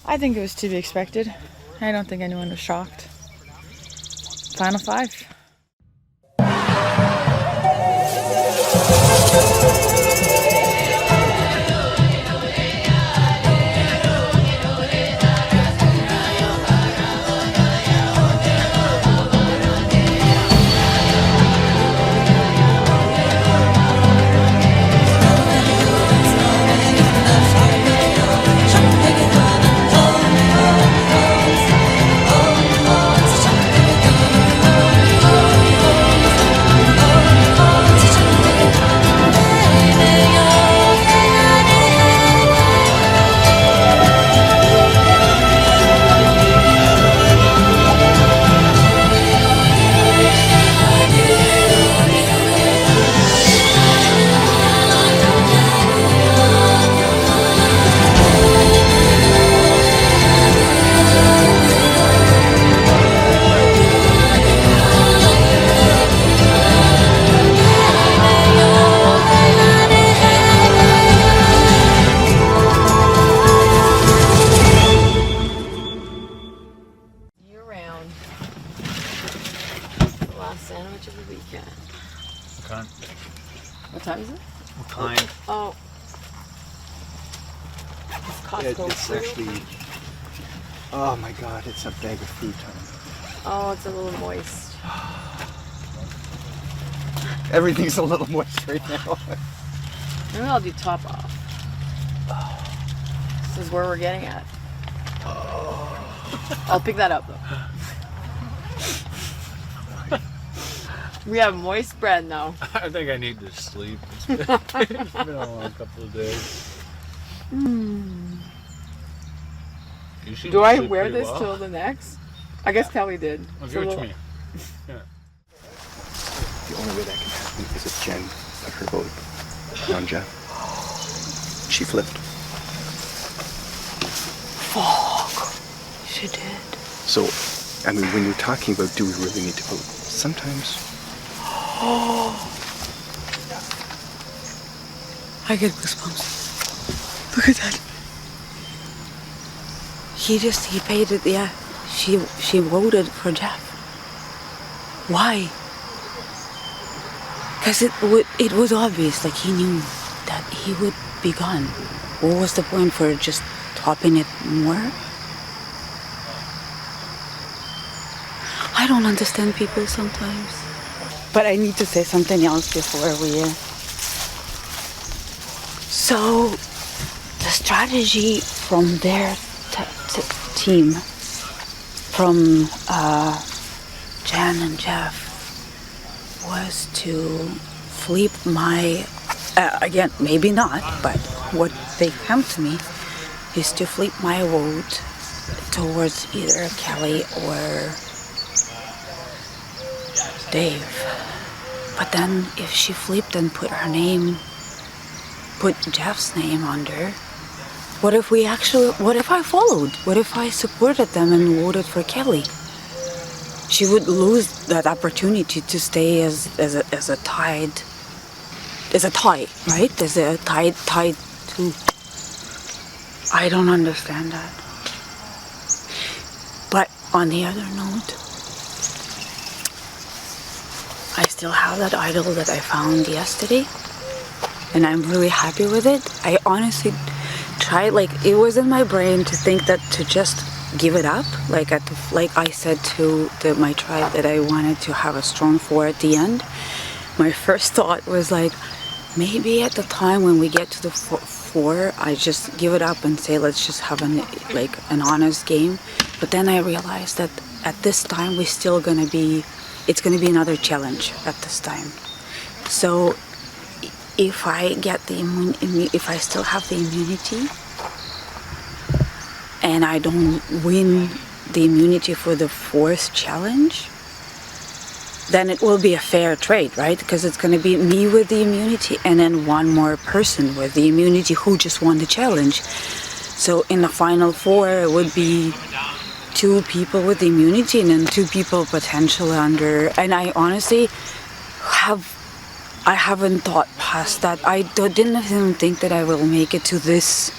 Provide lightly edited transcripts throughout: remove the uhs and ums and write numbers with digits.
I think it was to be expected. I don't think anyone was shocked. Final 5. Sandwich of the weekend. What kind? What time is it? What kind? Oh. It's Costco It's fruit. actually, oh my god, it's a bag of fruit. Oh, it's a little moist. Everything's a little moist right now. Maybe I'll do top off. This is where we're getting at. I'll pick that up though. We have moist bread now. I think I need to sleep. It's been a long couple of days. Do I wear this till the next? I guess Kelly did. Well, give it to me. Yeah. The only way that can happen is if Jen put her boat on Jeff. She flipped. Fuck. She did. So, I mean, when you're talking about do we really need to vote, sometimes. I get goosebumps. Look at that. He paid it, yeah. She voted for Jeff. Why? Because it was obvious, like he knew that he would be gone. What was the point for just topping it more? I don't understand people sometimes. But I need to say something else before we... So, the strategy from their team, from Jan and Jeff, was to flip my... again, maybe not, but what they come to me is to flip my vote towards either Kelly or Dave. But then if she flipped and put Jeff's name under, what if I followed? What if I supported them and voted for Kelly? She would lose that opportunity to stay as a tie, right? As a tied to. I don't understand that. But on the other note, I still have that idol that I found yesterday, and I'm really happy with it. I honestly tried, like, it was in my brain to think that to just give it up, like I said to my tribe that I wanted to have a strong 4 at the end. My first thought was like, maybe at the time when we get to the 4, I just give it up and say let's just have an honest game. But then I realized that at this time it's gonna be another challenge at this time. So if I get if I still have the immunity and I don't win the immunity for the 4th challenge, then it will be a fair trade, right? Because it's going to be me with the immunity and then one more person with the immunity who just won the challenge. So in the final 4, it would be 2 people with immunity and then 2 people potentially under. And I honestly haven't thought past that. I didn't even think that I will make it to this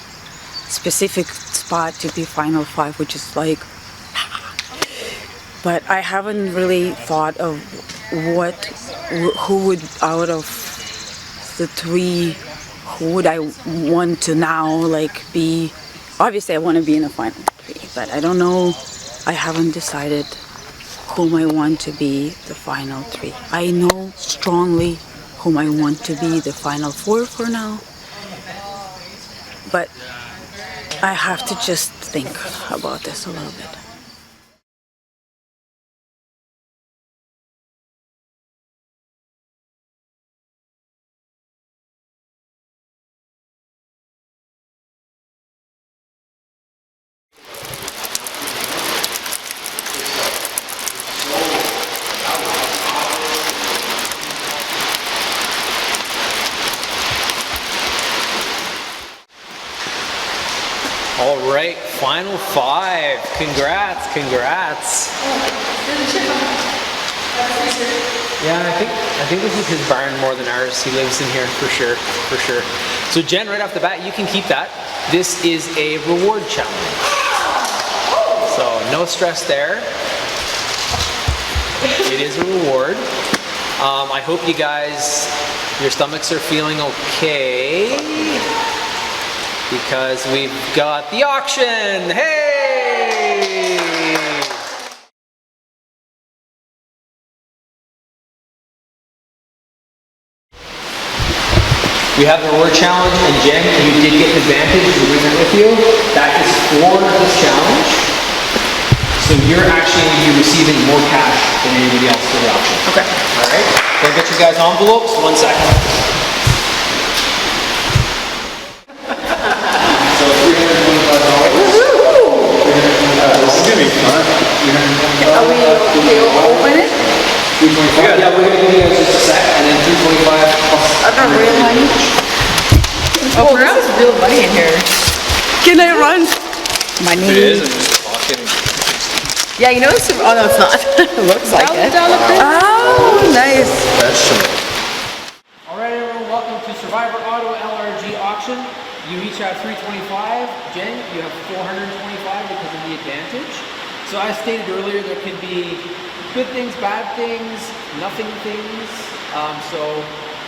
specific spot to be final 5, which is like, but I haven't really thought of who would, out of the 3, who would I want to now like be. Obviously I want to be in the final 3, but I don't know, I haven't decided whom I want to be the final 3. I know strongly whom I want to be the final 4 for now, but I have to just think about this a little bit. All right, final 5. Congrats, congrats. Yeah, I think this is his barn more than ours. He lives in here for sure, for sure. So Jen, right off the bat, you can keep that. This is a reward challenge. So no stress there. It is a reward. I hope you guys, your stomachs are feeling okay, because we've got the auction. Hey! We have the reward challenge, and Jen, you did get an advantage to bring that with you. That is for this challenge. So you're actually going to be receiving more cash than anybody else for the auction. Okay. All right. Gonna get you guys envelopes. 1 second. So $325. This is gonna be fun. Are we okay to open it? Yeah, we're gonna give you just a sec, and then 325 plus. Are there real money? Oh, there is real money in here. Can I run? It is. I'm just talking. Yeah, you know this. Oh no, it's not. It looks like it. Oh, nice. Vegetable. All right, everyone, welcome to Survivor Ottawa LRG auction. You each have 325. Jen, you have 425 because of the advantage. So as stated earlier, there can be good things, bad things, nothing things. So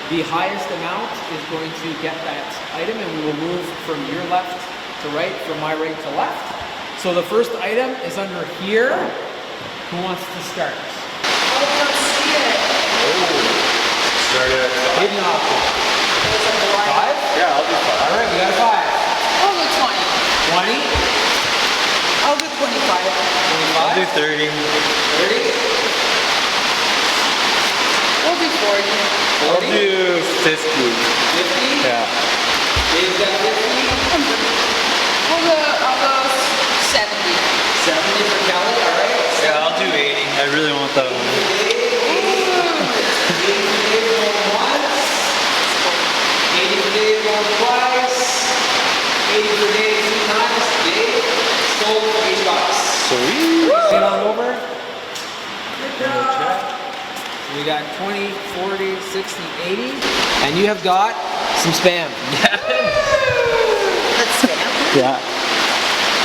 the highest amount is going to get that item, and we will move from your left to right, from my right to left. So the first item is under here. Who wants to start? Start at Hidden option. 5? Yeah, I'll do 5. All right, we got a 5. I'll do 20. 20? I'll do 25. 25? I'll do 30. 30? We'll do 40. I'll do 50. 50? Yeah. Dave's got 50. I'll go 70. 70 for Kelly, all right. Yeah, I'll do 80. I really want that one. Dave going once. 80 for Dave going twice. 80 for Dave 2 times. Dave sold for $80. Sweet. Get on over. We got 20, 40, 60, 80. And you have got some spam. That's spam. Yeah.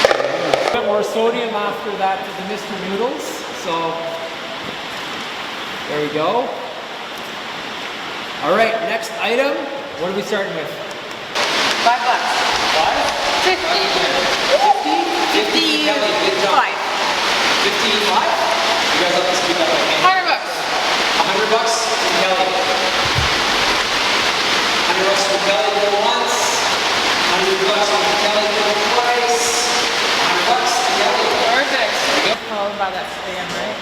A bit more sodium after that to the Mr. Noodles. So there we go. All right, next item. What are we starting with? $5. 5? 50. 50? Kelly, good job. 55. 55? You guys have to speak up like $100. $100 for Kelly. $100 for Kelly go once. $100 for Kelly go twice. $100 for Kelly. Perfect. Followed by that spam, right?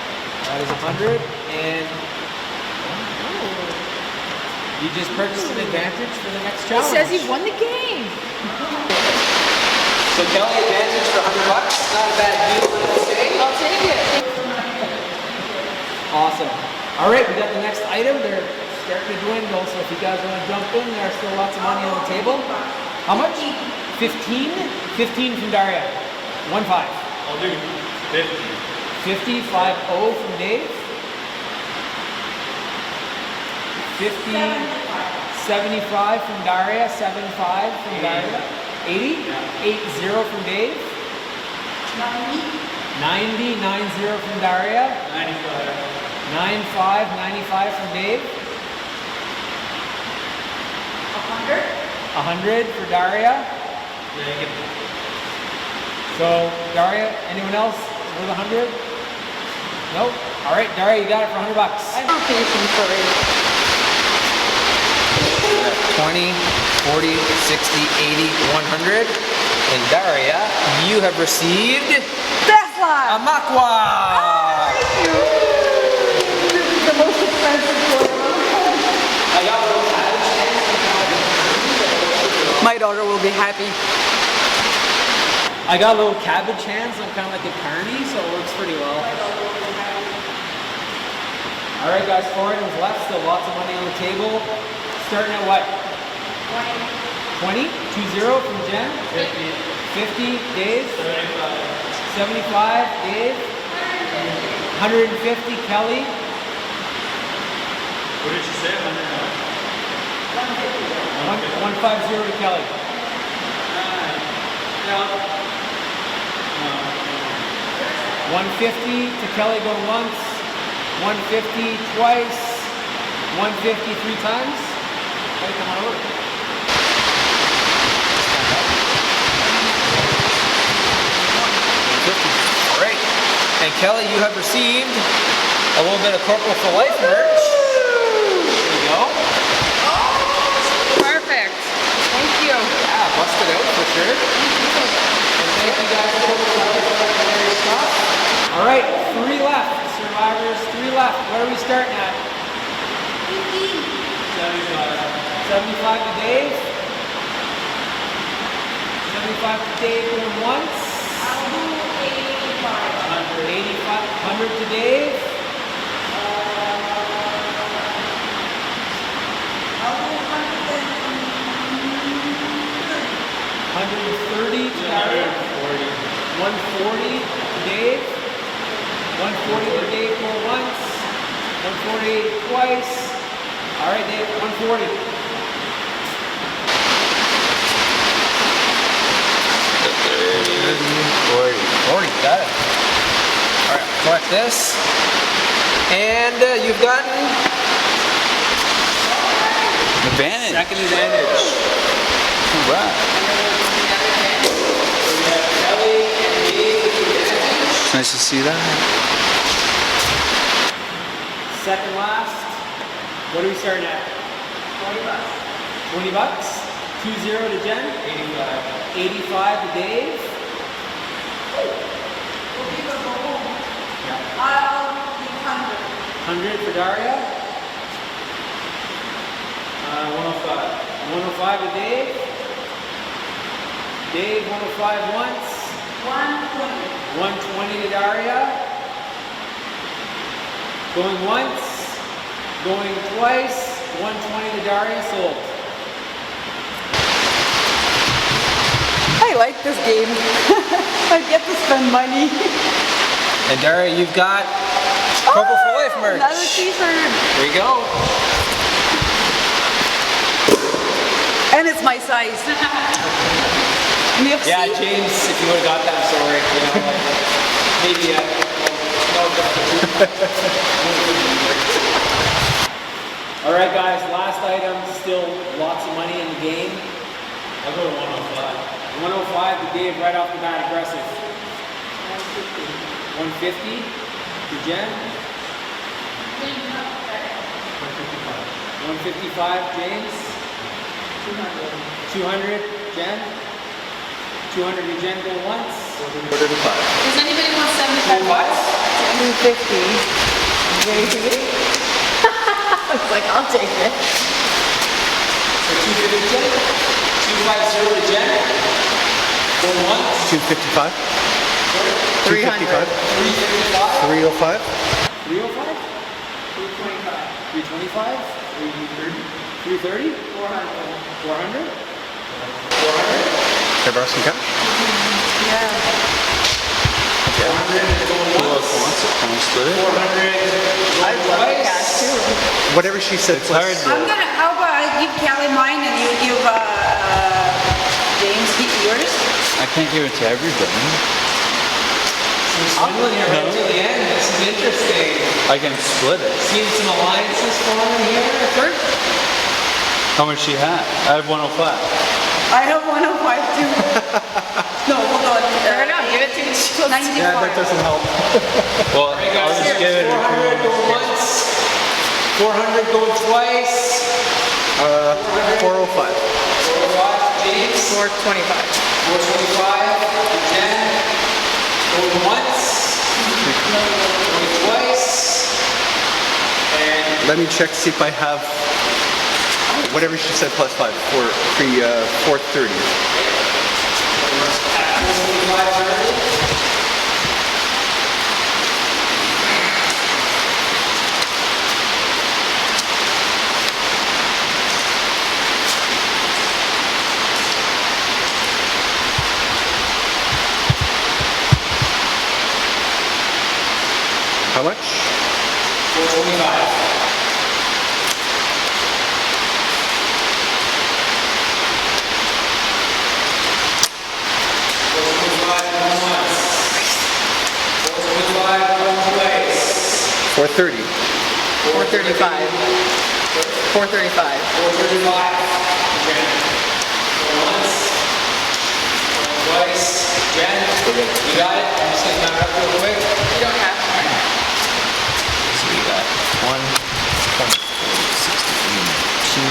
That is 100, and you just purchased an advantage for the next It challenge. says he won the game. So Kelly, advantage for $100. Not a bad deal, let's say. I'll take it. Awesome. All right, we got the next item. They're starting to dwindle, so if you guys want to jump in, there's still lots of money on the table. How much? 15? 15 from Daria. 1-5. I'll do 50. 50, 5-0 from Dave. 50, 75 from Daria, 7-5 from Daria. 80? Yeah. 80 from Dave. 90, 90 from Daria. 95, 95 from Dave. 100 for Daria. So, Daria, anyone else with 100? Nope. All right, Daria, you got it for $100. I'm not paying for it. 20, 40, 60, 80, 100. And Daria, you have received Tesla! a Makwa! The most expensive toy. I got a little cabbage. My daughter will be happy. I got a little cabbage hands. I'm kind of like a carny, so it works pretty well. All right, guys, 4 items left. Still lots of money on the table. Starting at what? 20? 20 from Jen? 50, Dave? 75, Dave? 150, Kelly? What did she say? 150 to Kelly. 150 to Kelly going once. 150 twice. 150 3 times. Kelly, come on over. All right. And Kelly, you have received a little bit of Corporal for Life merch. There you go. Perfect. Thank you. Yeah, busted out for sure. And thank you guys for the stuff. All right, 3 left, survivors. 3 left. What are we starting at? 75 to Dave. 75 to Dave going once. I'll do 85. 100 to Dave. I'll do 130 to Daria. 140 to Dave. 140 to Dave going once. 148 twice. All right, Dave, 140. 40, got it. All right, collect this. And you've gotten Advantage. second advantage. Right. It's nice to see that. Second last. What are we starting at? 20 bucks. 20 to Jen. 85 to Dave. I'll do 100. 100 for Daria. 105. 105 to Dave. Dave, 105 once. 120. 120 to Daria. Going once. Going twice. 120 to Daria. Sold. I like this game. I get to spend money. And Daria, you've got Corporal for Life merch. Another t-shirt. There you go. And it's my size. Merci. Yeah, James, if you would have got that, I'm sorry. You know, like, maybe All right, guys, last item. Still lots of money in the game. I'll go to 105. 105 to Dave right off the bat, aggressive. 150 to Jen. 155 James. 200 Jen. 200 to Jen go once. Quarter to 5. Does anybody want 75 What? 250. Ready for me? It's like, I'll take it. So 250 to Jen. 250 to Jen. Go once. 255. 300. 305. 305? 325? 330? 400? 400? 400? Can I borrow some cash? Yeah. Yeah. Who else wants it? Can we split it? 400. I love cash too. Whatever she said. It's hard. How about I give Kelly mine and you give James beat yours? I can't give it to everybody. I'm swindling here right till the end. This is interesting. I can split it. Seeing some alliances forming here. Kurt? How much she had? I have 105. I have 105 too. No, hold on. No, give it to me. 95. Yeah, that doesn't help. Well, I'll just give it 400 going once. 400 going twice. 405. 405. James. 425. 425. Jen. Going once. Going twice. And Let me check to see if I have whatever she said plus 5 for pre 430. 425. How much? 425. Four 430. 435. 435. 435. Jen. Once. Twice. Jen. You got it? I'm just gonna count it up real quick. You don't have to. So we got 1, 20, 60, 2,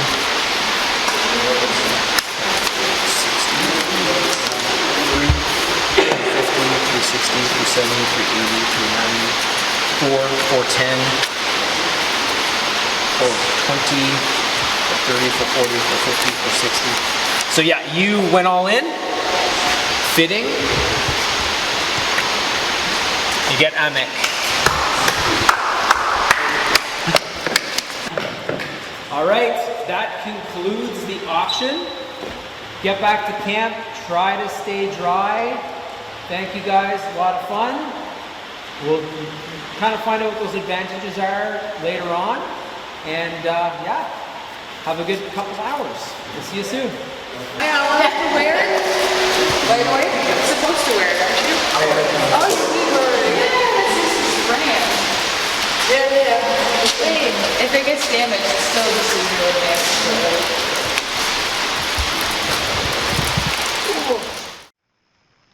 3, 50, 360, 370, 380, 390. 4, 410, 420, 430, 440, 450, 460. So yeah, you went all in. Fitting. You get Amek. All right, that concludes the auction. Get back to camp. Try to stay dry. Thank you guys. A lot of fun. We'll kind of find out what those advantages are later on. And yeah, have a good couple hours. We'll see you soon. I have to wear it? By the way, you're supposed to wear it, aren't you? Oh, you do wear it. Yeah, this is brand. Yeah. Wait, if it gets damaged, it's still just a zero damage.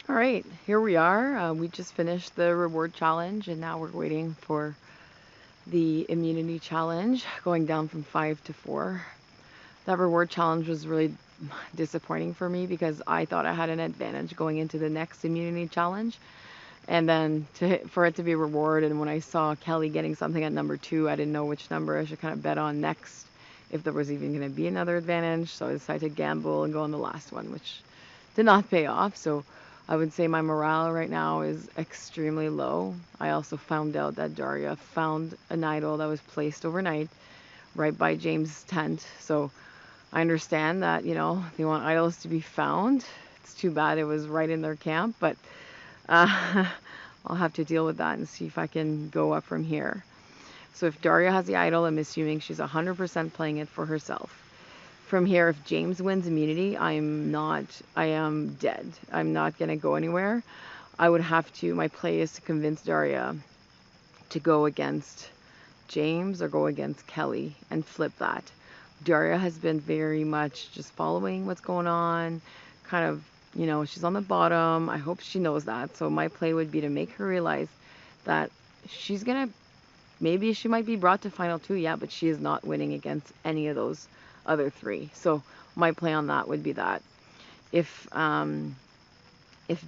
All right, here we are. We just finished the reward challenge and now we're waiting for the immunity challenge, going down from 5 to 4. That reward challenge was really disappointing for me because I thought I had an advantage going into the next immunity challenge. And then for it to be rewarded, and when I saw Kelly getting something at number 2, I didn't know which number I should kind of bet on next, if there was even going to be another advantage. So I decided to gamble and go on the last one, which did not pay off. So I would say my morale right now is extremely low. I also found out that Daria found an idol that was placed overnight right by James' tent. So I understand that, you know, they want idols to be found. It's too bad it was right in their camp, but I'll have to deal with that and see if I can go up from here. So if Daria has the idol, I'm assuming she's 100% playing it for herself. From here, if James wins immunity, I am dead. I'm not going to go anywhere. I would have to, my play is to convince Daria to go against James or go against Kelly and flip that. Daria has been very much just following what's going on, kind of, you know, she's on the bottom. I hope she knows that. So my play would be to make her realize that she's going to, maybe she might be brought to final 2, yeah, but she is not winning against any of those other 3. So my play on that would be that if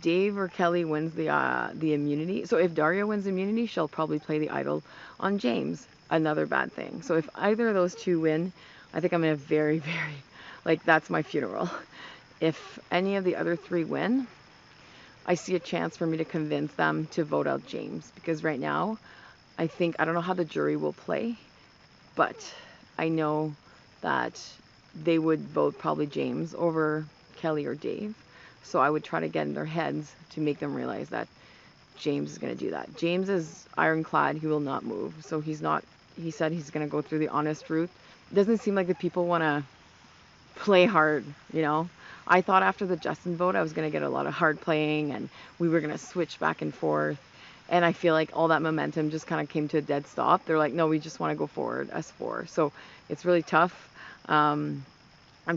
Dave or Kelly wins the immunity, so if Daria wins immunity, she'll probably play the idol on James. Another bad thing. So if either of those 2 win, I think I'm in a very, very, like, that's my funeral. If any of the other 3 win, I see a chance for me to convince them to vote out James, because right now I don't know how the jury will play, but I know that they would vote probably James over Kelly or Dave. So I would try to get in their heads to make them realize that James is going to do that. James is ironclad. He will not move. So he said he's going to go through the honest route. It doesn't seem like the people want to play hard, you know. I thought after the Justin vote I was going to get a lot of hard playing and we were going to switch back and forth. And I feel like all that momentum just kind of came to a dead stop. They're like, no, we just want to go forward as four. So it's really tough. I'm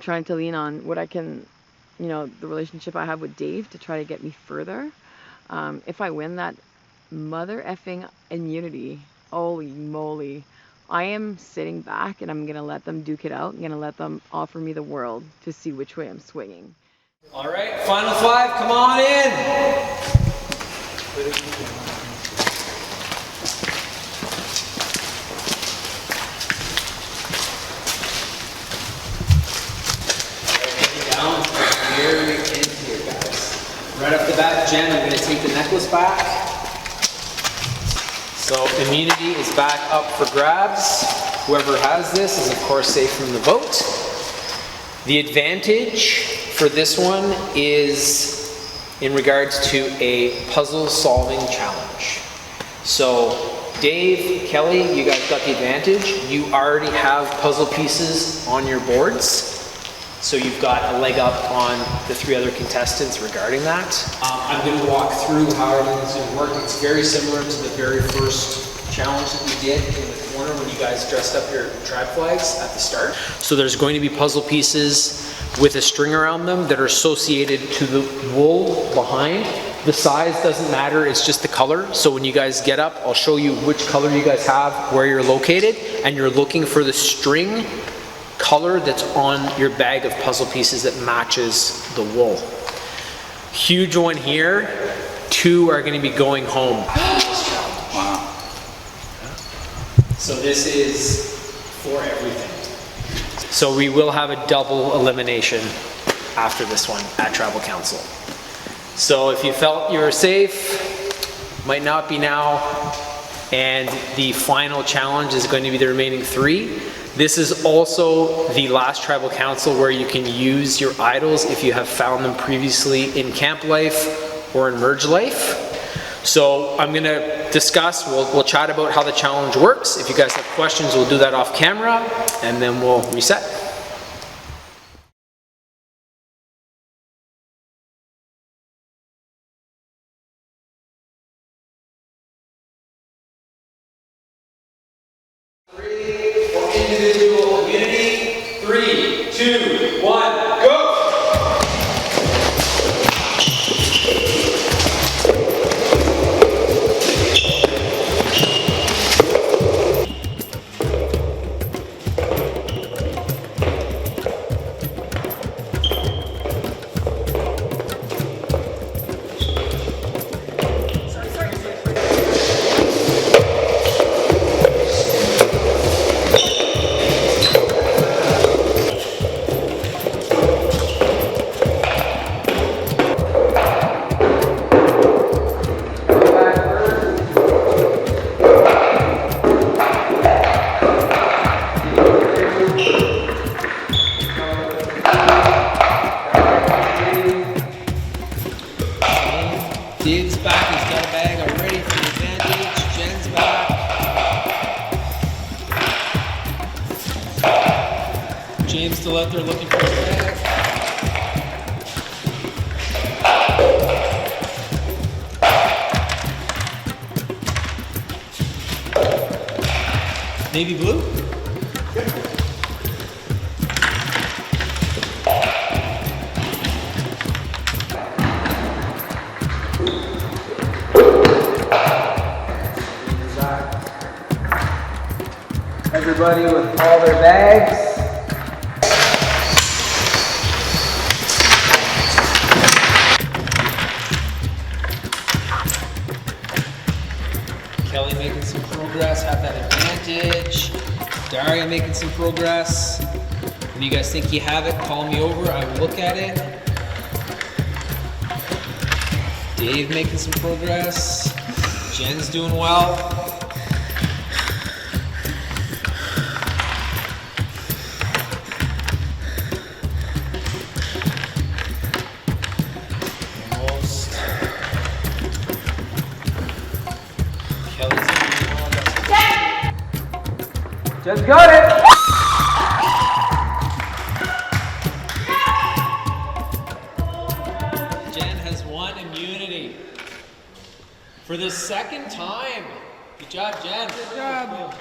trying to lean on what I can, you know, the relationship I have with Dave to try to get me further. If I win that mother effing immunity, holy moly, I am sitting back and I'm going to let them duke it out. I'm going to let them offer me the world to see which way I'm swinging. All right, final five, come on in. Down very in here, guys. Right off the bat, Jen, I'm going to take the necklace back. So immunity is back up for grabs. Whoever has this is of course safe from the vote. The advantage for this one is in regards to a puzzle solving challenge. So Dave, Kelly, you guys got the advantage. You already have puzzle pieces on your boards. So you've got a leg up on the three other contestants regarding that. I'm going to walk through how everything's going to work. It's very similar to the very first challenge that we did in the corner when you guys dressed up your tribe flags at the start. So there's going to be puzzle pieces with a string around them that are associated to the wool behind. The size doesn't matter, it's just the color. So when you guys get up, I'll show you which color you guys have, where you're located, and you're looking for the string color that's on your bag of puzzle pieces that matches the wool. Huge one here. 2 are going to be going home. Wow. So this is for everything. So we will have a double elimination after this one at Tribal Council. So if you felt you were safe, might not be now. And the final challenge is going to be the remaining 3. This is also the last Tribal Council where you can use your idols if you have found them previously in camp life or in merge life. So I'm going to discuss, we'll chat about how the challenge works. If you guys have questions, we'll do that off camera and then we'll reset. Individual immunity. 3, 2, 1, go! Dave's back, he's got a bag already for the advantage. Jen's back. James still out there looking for his bag. Navy blue? Everybody with all their bags. Kelly making some progress, have that advantage. Daria making some progress. When you guys think you have it, call me over, I will look at it. Dave making some progress. Jen's doing well. Just got it! For the second time. Good job, Jen. Good job.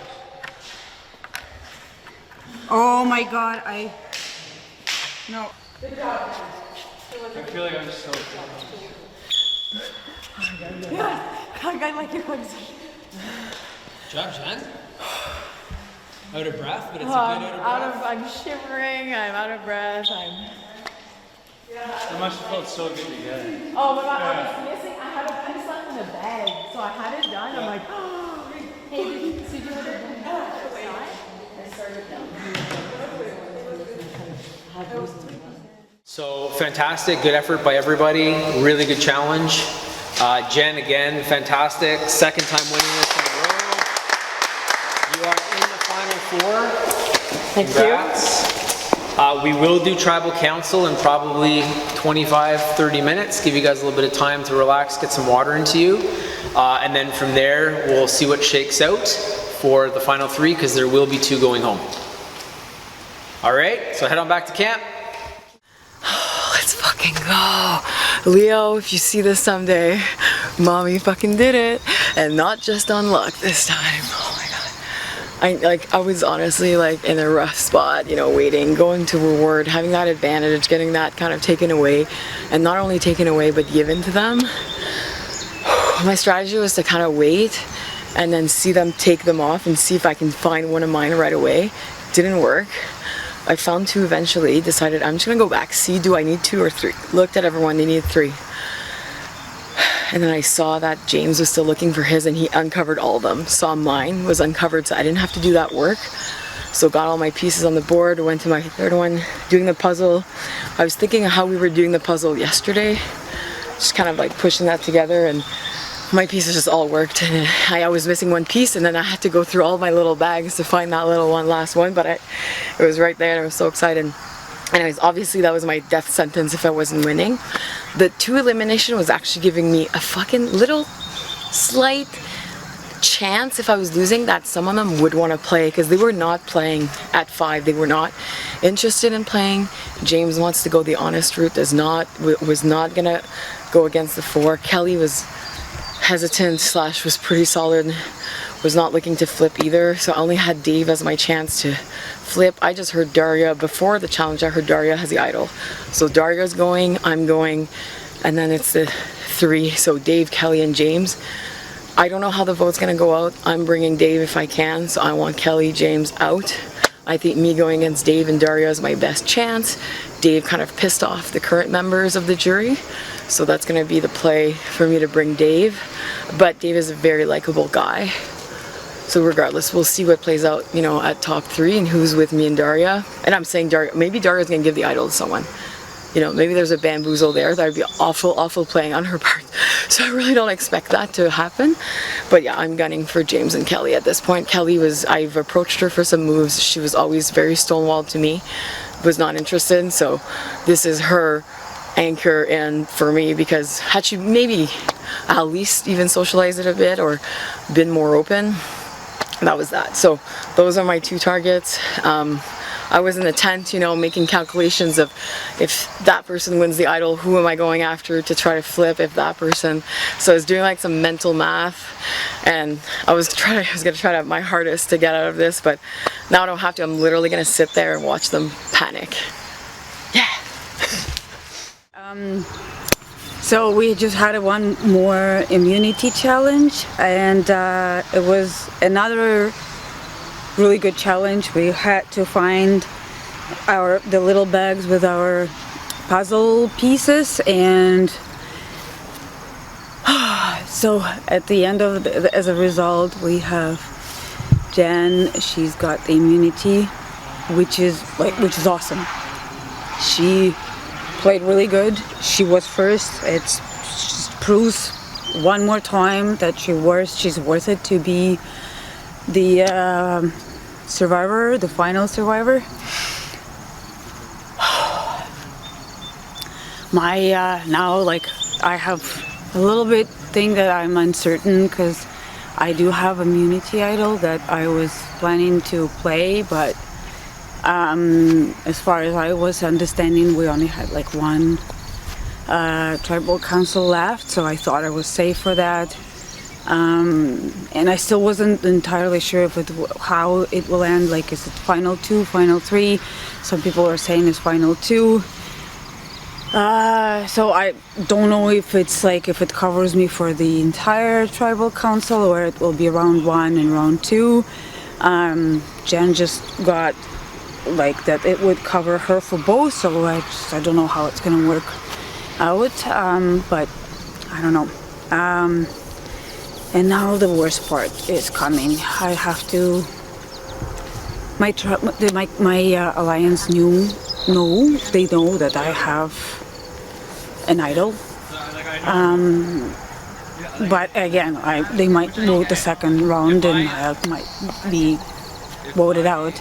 Oh my god, no. I feel like I'm so Good job, Jen. Out of breath, but it's a good out of breath. I'm shivering, I'm out of breath, It must have felt so good to get it. Oh, but I was missing, I had a piece left in the bag, so I had it done, I'm like, oh, hey, did you have it done? I started down. So fantastic, good effort by everybody. Really good challenge. Jen, again, fantastic. Second time winning this in a row. You are in the final four. Thank Congrats. We will do tribal council in probably 25-30 minutes. Give you guys a little bit of time to relax, get some water into you. And then from there, we'll see what shakes out for the final three, because there will be 2 going home. All right, so head on back to camp. Let's fucking go. Leo, if you see this someday, mommy fucking did it. And not just on luck this time. Oh my god. I was honestly like in a rough spot, you know, waiting, going to reward, having that advantage, getting that kind of taken away. And not only taken away, but given to them. My strategy was to kind of wait and then see them take them off and see if I can find one of mine right away. Didn't work. I found 2 eventually, decided I'm just gonna go back, see do I need 2 or 3. Looked at everyone, they needed 3. And then I saw that James was still looking for his and he uncovered all of them. Saw mine was uncovered, so I didn't have to do that work. So got all my pieces on the board, went to my 3rd one, doing the puzzle. I was thinking of how we were doing the puzzle yesterday, just kind of like pushing that together, and my pieces just all worked. And I was missing 1 piece, and then I had to go through all my little bags to find that little last one, but it was right there and I was so excited. Anyways, obviously that was my death sentence if I wasn't winning. The 2 elimination was actually giving me a fucking little slight chance if I was losing that some of them would want to play, because they were not playing at 5. They were not interested in playing. James wants to go the honest route, was not gonna go against the 4. Kelly was hesitant / was pretty solid, was not looking to flip either, so I only had Dave as my chance to flip. I just heard Daria before the challenge. I heard Daria has the idol, so Daria's going, I'm going, and then it's the 3, so Dave, Kelly, and James. I don't know how the vote's gonna go out. I'm bringing Dave if I can, so I want Kelly, James out. I think me going against Dave and Daria is my best chance. Dave kind of pissed off the current members of the jury, so that's gonna be the play for me to bring Dave. But Dave is a very likable guy, so regardless, we'll see what plays out, you know, at top 3 and who's with me and Daria. And I'm saying Daria, maybe Daria's gonna give the idol to someone. You know, maybe there's a bamboozle there. That would be awful playing on her part. So I really don't expect that to happen. But yeah, I'm gunning for James and Kelly at this point. Kelly I've approached her for some moves. She was always very stonewalled to me, was not interested. So this is her anchor in for me, because had she maybe at least even socialized it a bit or been more open, that was that. So those are my 2 targets. I was in the tent, you know, making calculations of if that person wins the idol, who am I going after to try to flip if that person. So I was doing like some mental math, and I was gonna try my hardest to get out of this, but now I don't have to. I'm literally gonna sit there and watch them panic. Yeah. So we just had 1 more immunity challenge, and it was another really good challenge. We had to find the little bags with our puzzle pieces, and so at the end of as a result, we have Jen. She's got the immunity, which is awesome. She played really good. She was first. It just proves one more time that she's worth it to be the survivor, the final survivor. Now, like, I have a little bit thing that I'm uncertain, because I do have immunity idol that I was planning to play, but as far as I was understanding, we only had like 1 tribal council left, so I thought I was safe for that. And I still wasn't entirely sure if how it will end. Like, is it final 2, final 3? Some people are saying it's final 2. So I don't know if it's like, if it covers me for the entire tribal council or it will be round 1 and round 2. Jen just got like that it would cover her for both, so I don't know how it's gonna work out, but I don't know. And now the worst part is coming. I have to, my alliance they know that I have an idol. But again, they might vote the second round and I might be voted out.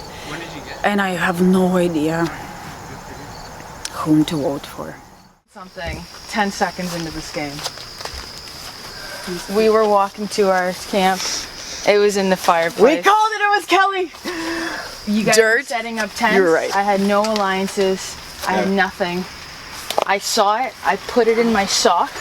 And I have no idea whom to vote for. Something 10 seconds into this game. We were walking to our camp. It was in the fireplace. We called it. It was Kelly. You guys were setting up tents. You're right. I had no alliances. I had nothing. I saw it. I put it in my sock,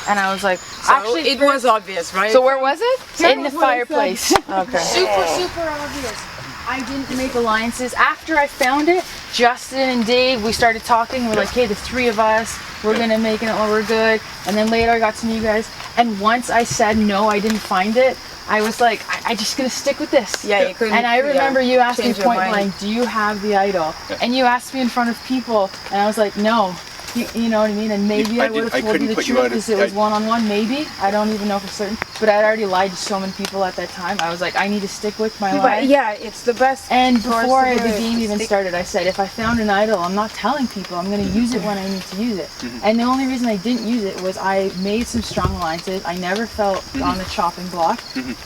and I was like, Actually, it was obvious, right? So where was it? In the fireplace. Okay. Super obvious. I didn't make alliances. After I found it, Justin and Dave, we started talking. We're like, hey, the 3 of us, we're gonna make it while we're good. And then later I got to know you guys. And once I said no, I didn't find it, I was like, I just gonna stick with this. Yeah, you couldn't. And I remember you asked me change your point mind. blank, do you have the idol? And you asked me in front of people, and I was like, no. You know what I mean? And maybe I would have told you the truth because it was one-on-one, maybe. I don't even know for certain. But I'd already lied to so many people at that time. I was like, I need to stick with my lie. But yeah, it's the best. And before the game even started, I said, if I found an idol, I'm not telling people. I'm going to use it when I need to use it. And the only reason I didn't use it was I made some strong alliances. I never felt on the chopping block.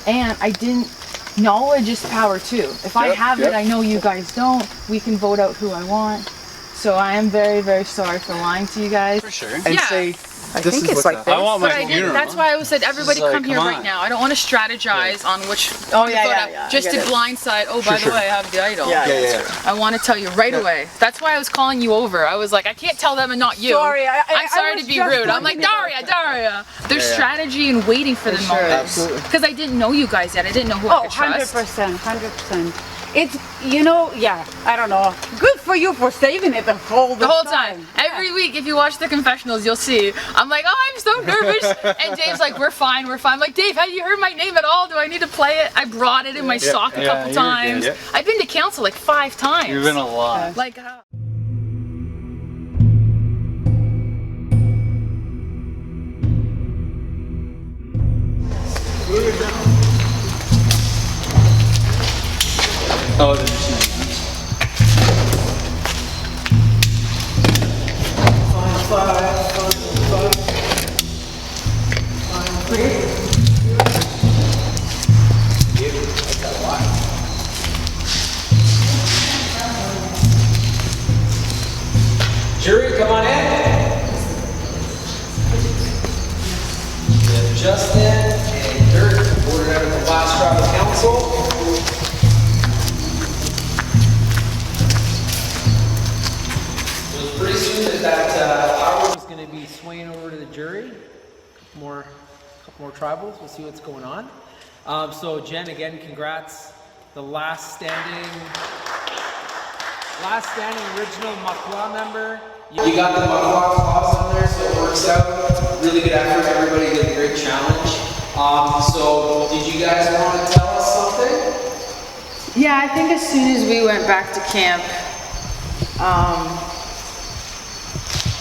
And I didn't. Knowledge is power too. If I have it, I know you guys don't. We can vote out who I want. So I am very, very sorry for lying to you guys. For sure. And say, I think it's like this. I want But my I didn't. funeral. That's why I said everybody Like, come here come right on. now. I don't want to strategize on which. Oh, to yeah, vote yeah, out, yeah, I just get to it. blindside. Oh, by the way, I have the idol. Yeah. I want to tell you right away. That's why I was calling you over. I was like, I can't tell them and not you. Sorry, I'm sorry was to be just rude. I'm like, talking about Daria. There's strategy in waiting for the moment. Absolutely. Because I didn't know you guys yet. I didn't know who I Oh, could trust. 100%. It's, yeah, I don't know. Good for you for saving it the whole time. Every week, if you watch the confessionals, you'll see. I'm like, oh, I'm so nervous. And Dave's like, we're fine. I'm like, Dave, have you heard my name at all? Do I need to play it? I brought it in my sock a couple you're times. good. I've been to council like 5 times. You've been a lot. Like, Oh, there's just Jury, come on in. We have Justin and Dirk voted out of the last tribal council. It was pretty soon that power was going to be swaying over to the jury. A couple more tribals. We'll see what's going on. So Jen, again, congrats. The last standing original Makwa member. You got the Makwa clause on there, so it works out. Really good effort. Everybody did a great challenge. So did you guys want to tell us something? yeah, I think as soon as we went back to camp,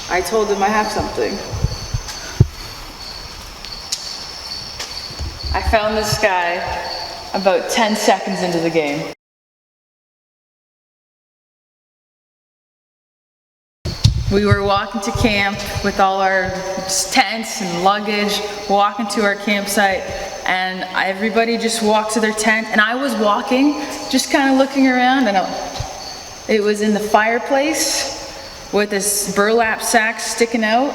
I told them I have something. I found this guy about 10 seconds into the game. We were walking to camp with all our tents and luggage, walking to our campsite, and everybody just walked to their tent, and I was walking, just kind of looking around, and it was in the fireplace with this burlap sack sticking out.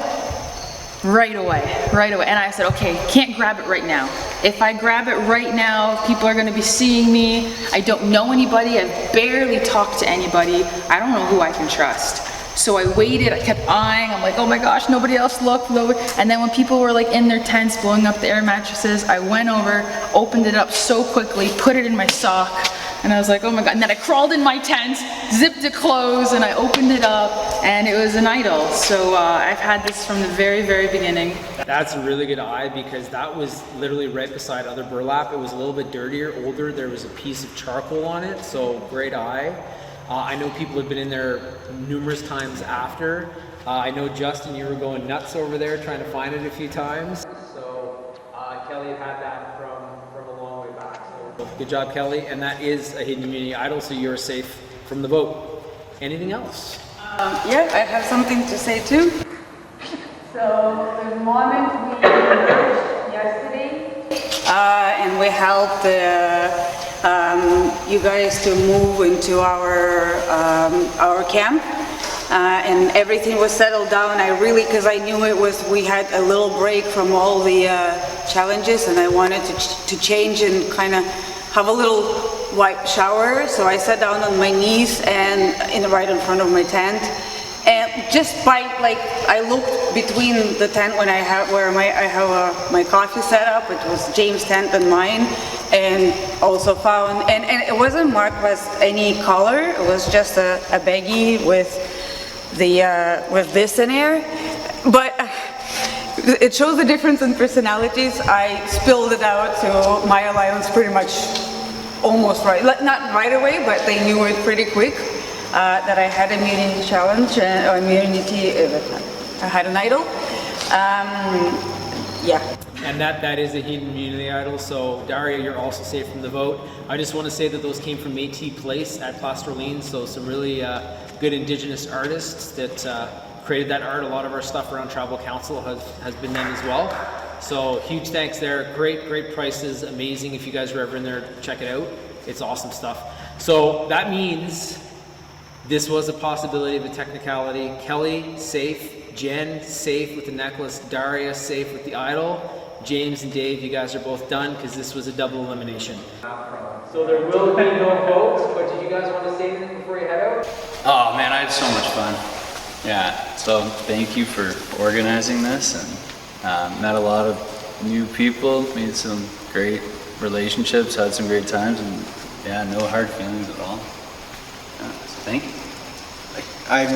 Right away. And I said, okay, can't grab it right now. If I grab it right now, people are gonna be seeing me. I don't know anybody, I've barely talked to anybody. I don't know who I can trust. So I waited, I kept eyeing, I'm like, oh my gosh, nobody else looked. And then when people were like in their tents blowing up the air mattresses, I went over, opened it up so quickly, put it in my sock, and I was like, oh my God. And then I crawled in my tent, zipped it closed, and I opened it up, and it was an idol. So I've had this from the very, very beginning. That's a really good eye because that was literally right beside other burlap. It was a little bit dirtier, older. There was a piece of charcoal on it, so great eye. I know people have been in there numerous times after. I know Justin, you were going nuts over there trying to find it a few times. So Kelly had that from a long way back. So good job, Kelly. And that is a hidden immunity idol, so you're safe from the vote. Anything else? Yeah, I have something to say too. So the moment we emerged yesterday, and we helped you guys to move into our camp, and everything was settled down. I really, because I knew we had a little break from all the challenges, and I wanted to change and kind of have a little white shower. So I sat down on my knees and right in front of my tent. And just by I looked between the tent when I have my coffee set up. It was James' tent and mine, and also found and it wasn't marked with any color. It was just a baggie with with this in here, but it shows the difference in personalities. I spilled it out to my alliance pretty much almost right, not right away, but they knew it pretty quick. That I had immunity challenge, or immunity, I had an idol. Yeah. And that is a hidden immunity idol. So Daria, you're also safe from the vote. I just want to say that those came from Métis Place at Place d'Orléans, so some really good Indigenous artists that created that art. A lot of our stuff around Tribal Council has been them as well. So huge thanks there. Great prices, amazing. If you guys are ever in there, check it out. It's awesome stuff. So that means this was a possibility of a technicality. Kelly, safe. Jen, safe with the necklace. Daria, safe with the idol. James and Dave, you guys are both done because this was a double elimination. So there will be no votes, but did you guys want to say anything before you head out? Oh man, I had so much fun. Yeah, so thank you for organizing this, and met a lot of new people, made some great relationships, had some great times, and yeah, no hard feelings at all. Thank you. I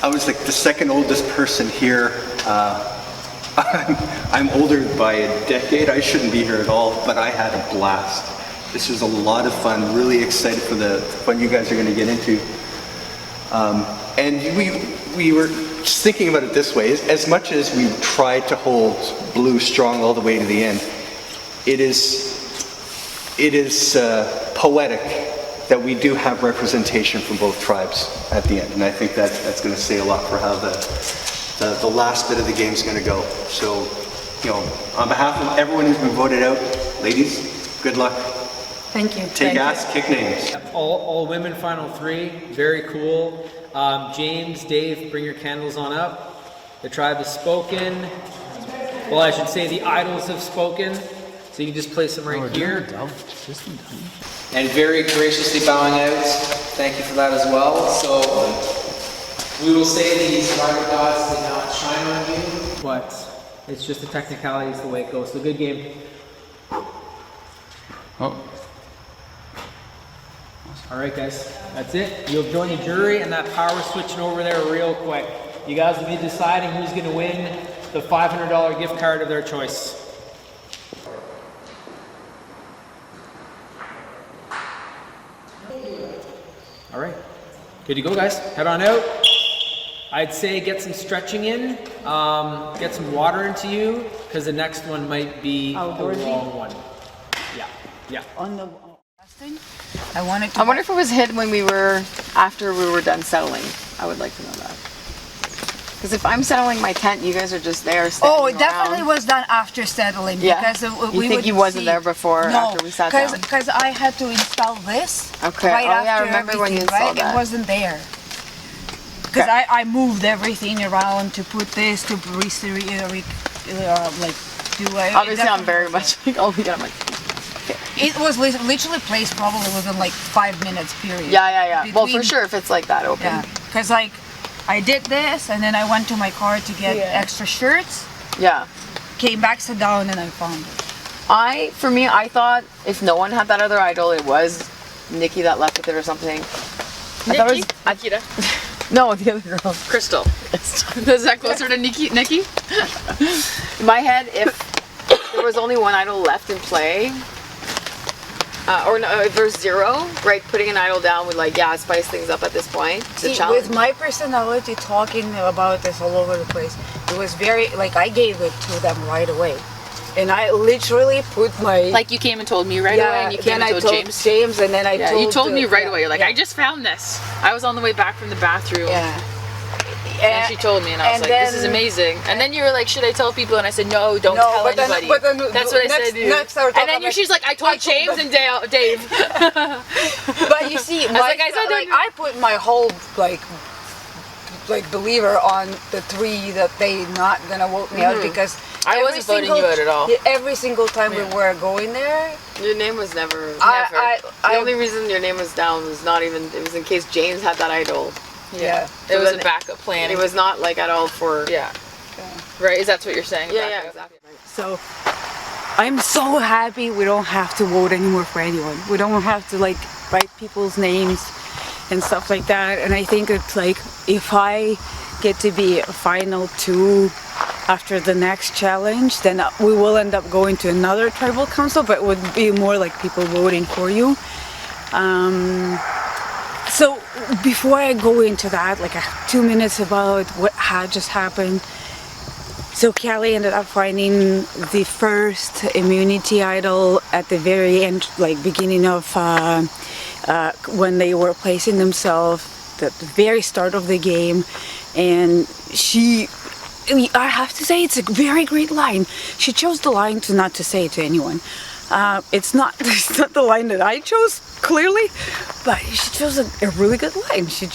was like the second oldest person here. I'm older by a decade. I shouldn't be here at all, but I had a blast. This was a lot of fun. Really excited for the fun you guys are going to get into. And we were just thinking about it this way. As much as we tried to hold blue strong all the way to the end, it is poetic that we do have representation from both tribes at the end, and I think that's going to say a lot for how the last bit of the game is going to go. So, on behalf of everyone who's been voted out, ladies, good luck. Thank you. Take ass, kick names. All women final three, very cool. James, Dave, bring your candles on up. The tribe has spoken. Well, I should say the idols have spoken. So you can just place them right here. And very graciously bowing out. Thank you for that as well. So we will say these survivor gods did not shine on you, but it's just a technicality, it's the way it goes. So good game. Oh. All right, guys, that's it. You'll join the jury, and that power switching over there real quick. You guys will be deciding who's going to win the $500 gift card of their choice. All right, good to go, guys. Head on out. I'd say get some stretching in, get some water into you, because the next one might be a long one. Yeah. On the I wonder if it was hit when after we were done settling. I would like to know that. Because if I'm settling my tent, you guys are just there standing Oh, it definitely around. was done after settling. Yeah. Because You think he wasn't there before, after we sat down? because I had to install this Okay. right Oh, yeah, I after remember when you everything, right? installed that. It wasn't there. Because Okay. I moved everything around to put this, to do it. Obviously, I'm very much like, oh yeah, I'm like, It was literally placed probably within like 5 minutes period. yeah. Well, for Between- sure, if it's like that open. Yeah, because like I did this, and then I went to my car to get extra shirts. Yeah. Came back, sat down, and I found it. For me, I thought if no one had that other idol, it was Nikki that left with it or something. Nikki? Nikita. No, the other girl. Crystal. Is that closer to Nikki? In my head, if there was only one idol left in play, or no, if there's zero, right, putting an idol down would spice things up at this point. The challenge. With my personality talking about this all over the place, it was very, I gave it to them right away. And I literally put my... Like you came and told me right away, and you came and told James. And then I told... you told me right away. You're like, I just found this. I was on the way back from the bathroom. Yeah. And she told me, and I was like, this is amazing. And then you were like, should I tell people? And I said, no, don't tell anybody. That's what I said to you. And then she's like, I told James and Dave. But you see, I put my whole, believer on the 3 that they not gonna vote me out, because I wasn't voting you out at all. Every single time we were going there, your name was never. The only reason your name was down was not even. It was in case James had that idol. Yeah. It was a backup plan. It was not at all for. Yeah. Right. Is that what you're saying? Yeah. Exactly. So I'm so happy we don't have to vote anymore for anyone. We don't have to write people's names and stuff like that. And I think it's if I get to be a final 2 after the next challenge, then we will end up going to another tribal council, but it would be more like people voting for you. So before I go into that, 2 minutes about what had just happened. So Kelly ended up finding the first immunity idol at the very end, beginning of when they were placing themselves at the very start of the game. And I have to say, it's a very great line. She chose the line not to say it to anyone. It's not the line that I chose, clearly, but she chose a really good line. She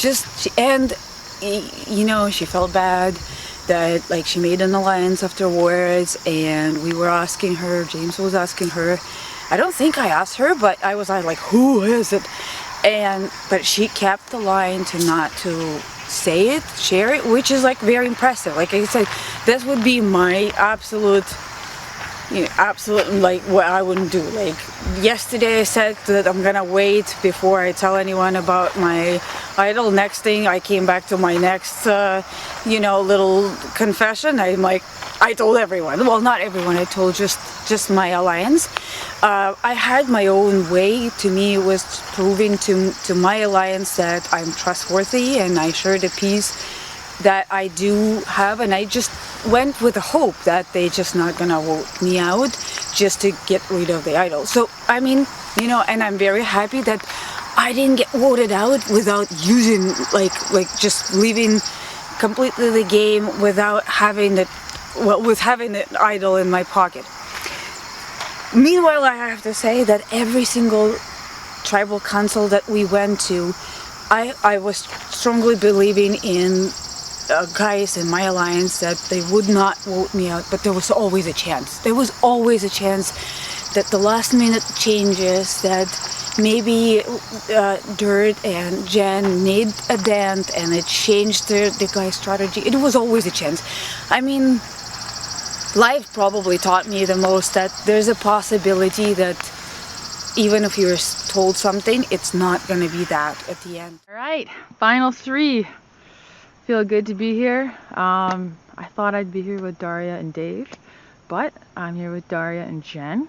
felt bad that she made an alliance afterwards, and we were asking her, James was asking her, I don't think I asked her, but I was who is it? But she kept the line not to say it, share it, which is very impressive. Like I said, this would be my absolute what I wouldn't do. Yesterday I said that I'm gonna wait before I tell anyone about my idol. Next thing, I came back to my next little confession. I told everyone, well, not everyone, I told just my alliance. I had my own way. To me, it was proving to my alliance that I'm trustworthy, and I shared a piece that I do have, and I just went with the hope that they just not gonna vote me out just to get rid of the idol. So and I'm very happy that I didn't get voted out without using just leaving completely the game without having it, with having an idol in my pocket. Meanwhile, I have to say that every single tribal council that we went to, I was strongly believing in guys in my alliance that they would not vote me out, but there was always a chance. There was always a chance that the last minute changes, that maybe Dirt and Jen made a dent and it changed the guy's strategy. It was always a chance. Life probably taught me the most that there's a possibility that even if you're told something, it's not going to be that at the end. All right, final 3. Feel good to be here. I thought I'd be here with Daria and Dave, but I'm here with Daria and Jen.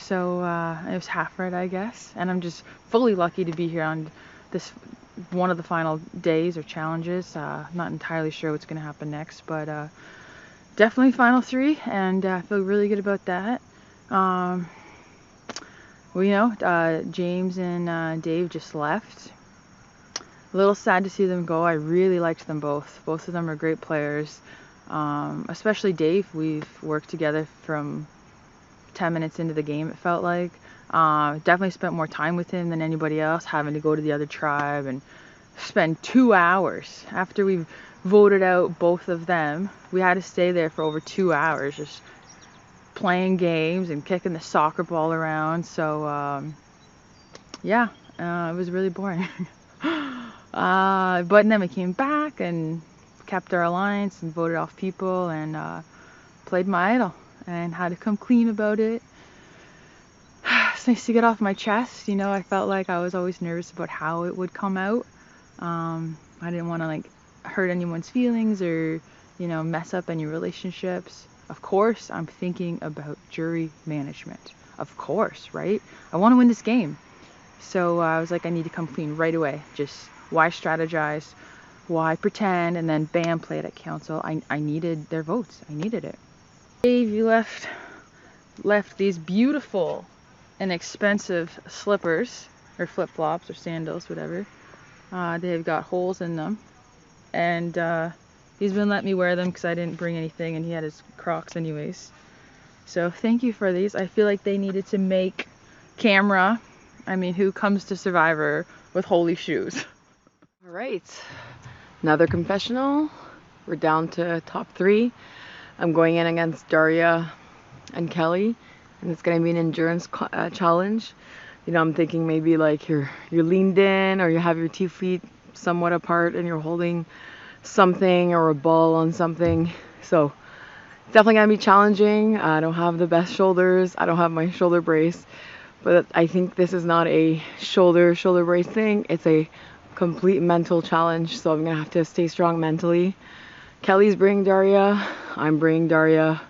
So it was half right, I guess. And I'm just fully lucky to be here on this one of the final days or challenges. Not entirely sure what's going to happen next, but definitely final 3, and I feel really good about that. James and Dave just left. A little sad to see them go. I really liked them both. Both of them are great players. Especially Dave. We've worked together from 10 minutes into the game, it felt like. Definitely spent more time with him than anybody else, having to go to the other tribe and spend 2 hours after we voted out both of them. We had to stay there for over 2 hours just playing games and kicking the soccer ball around. So it was really boring. But then we came back and kept our alliance and voted off people and played my idol and had to come clean about it. It's nice to get off my chest, you know. I felt like I was always nervous about how it would come out. I didn't want to like hurt anyone's feelings or, you know, mess up any relationships. Of course, I'm thinking about jury management. Of course, right? I want to win this game. So I was like, I need to come clean right away. Just why strategize? Why pretend? And then bam, play it at council. I needed their votes. I needed it. Dave, you left these beautiful and expensive slippers or flip-flops or sandals, whatever. They've got holes in them, and he's been letting me wear them because I didn't bring anything and he had his Crocs anyways. So thank you for these. I feel like they needed to make camera. I mean, who comes to Survivor with holy shoes? All right, another confessional. We're down to top 3. I'm going in against Daria and Kelly, and it's gonna be an endurance challenge. You know, I'm thinking maybe like you're leaned in, or you have your 2 feet somewhat apart and you're holding something or a ball on something. So definitely gonna be challenging. I don't have the best shoulders. I don't have my shoulder brace, but I think this is not a shoulder brace thing. It's a complete mental challenge. So I'm gonna have to stay strong mentally. Kelly's bringing Daria. I'm bringing Daria.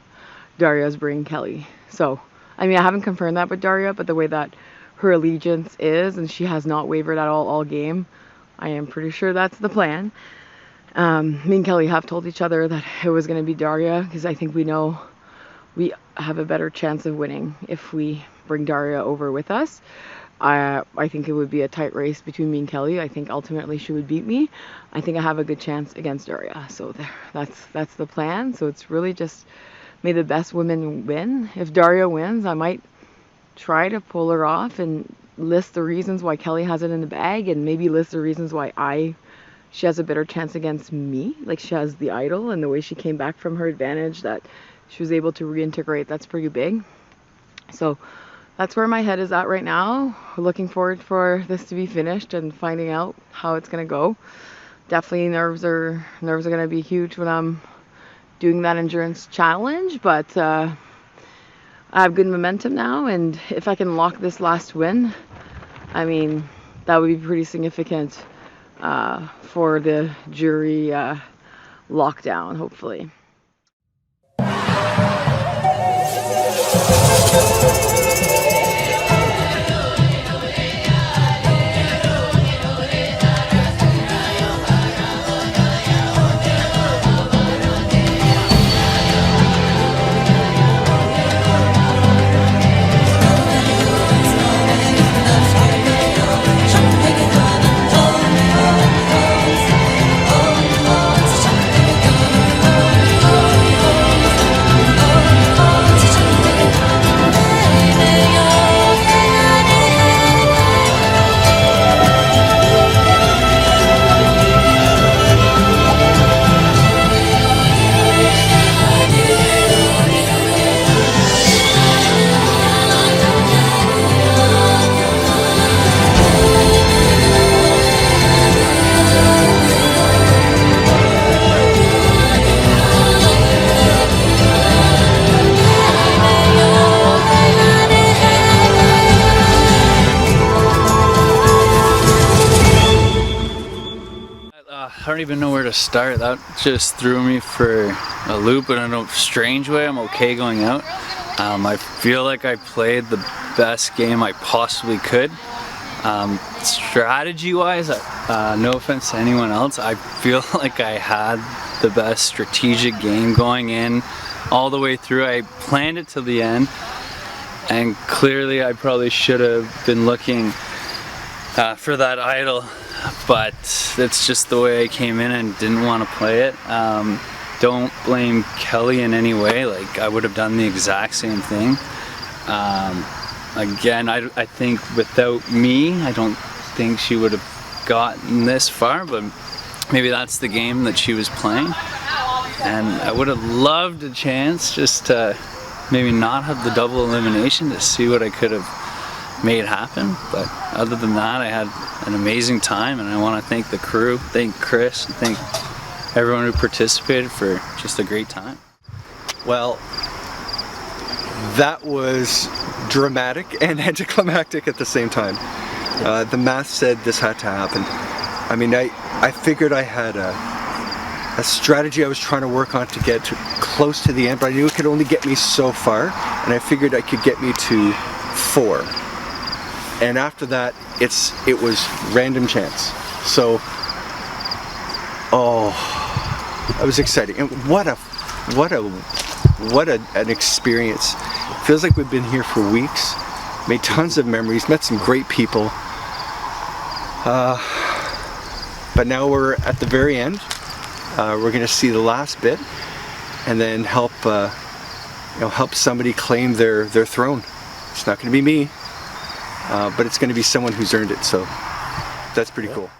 Daria's bringing Kelly. So, I mean, I haven't confirmed that with Daria, but the way that her allegiance is, and she has not wavered at all game, I am pretty sure that's the plan. Me and Kelly have told each other that it was going to be Daria, because I think we know we have a better chance of winning if we bring Daria over with us. I think it would be a tight race between me and Kelly. I think ultimately she would beat me. I think I have a good chance against Daria. So that's the plan. So it's really just may the best women win. If Daria wins, I might try to pull her off and list the reasons why Kelly has it in the bag, and maybe list the reasons why she has a better chance against me. Like, she has the idol, and the way she came back from her advantage, that she was able to reintegrate, that's pretty big. So that's where my head is at right now. Looking forward for this to be finished and finding out how it's gonna go. Definitely nerves are gonna be huge when I'm doing that endurance challenge, but I have good momentum now, and if I can lock this last win, I mean, that would be pretty significant for the jury lockdown, hopefully. I don't even know where to start. That just threw me for a loop in a strange way. I'm okay going out. I feel like I played the best game I possibly could. Strategy-wise, no offense to anyone else, I feel like I had the best strategic game going in all the way through. I planned it till the end, and clearly I probably should have been looking for that idol, but it's just the way I came in and didn't want to play it. Don't blame Kelly in any way. Like, I would have done the exact same thing. Again, I think without me, I don't think she would have gotten this far, but maybe that's the game that she was playing. And I would have loved a chance just to maybe not have the double elimination, to see what I could have made happen. But other than that, I had an amazing time, and I want to thank the crew, thank Chris, and thank everyone who participated for just a great time. Well, that was dramatic and anticlimactic at the same time. The math said this had to happen. I mean, I figured I had a strategy I was trying to work on to get close to the end, but I knew it could only get me so far, and I figured it could get me to 4. And after that, it was random chance. So, it was exciting, and what an experience. It feels like we've been here for weeks, made tons of memories, met some great people. But now we're at the very end. We're going to see the last bit, and then help somebody claim their throne. It's not going to be me, but it's going to be someone who's earned it. So that's pretty cool.